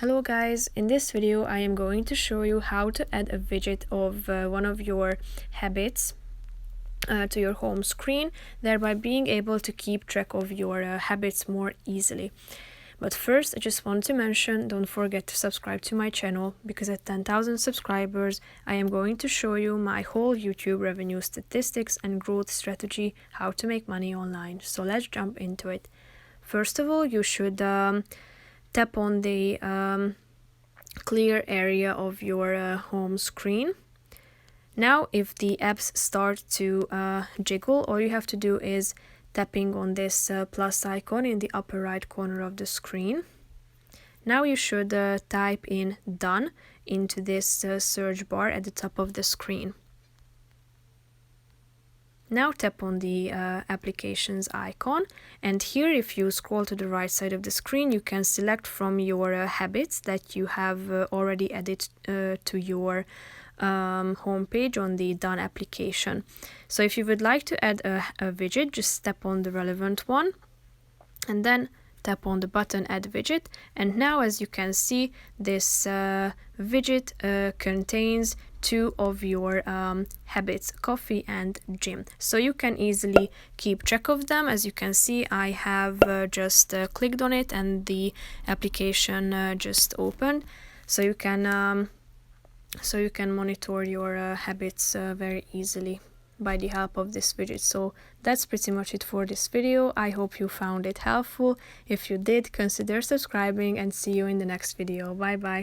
Hello guys, in this video I am going to show you how to add a widget of one of your habits to your home screen, thereby being able to keep track of your habits more easily. But first I just want to mention, don't forget to subscribe to my channel, because at 10,000 subscribers I am going to show you my whole YouTube revenue statistics and growth strategy, how to make money online. So let's jump into it. First of all, you should tap on the clear area of your home screen. Now if the apps start to jiggle, all you have to do is tapping on this plus icon in the upper right corner of the screen. Now you should type in done into this search bar at the top of the screen. Now tap on the applications icon, and here if you scroll to the right side of the screen you can select from your habits that you have already added to your home page on the done application. So if you would like to add a widget, just tap on the relevant one and then tap on the button add widget, and now as you can see this widget contains two of your habits, coffee and gym, so you can easily keep track of them. As you can see, I have just clicked on it and the application just opened, so you can monitor your habits very easily by the help of this widget. So that's pretty much it for this video. I hope you found it helpful. If you did, consider subscribing and see you in the next video. Bye bye.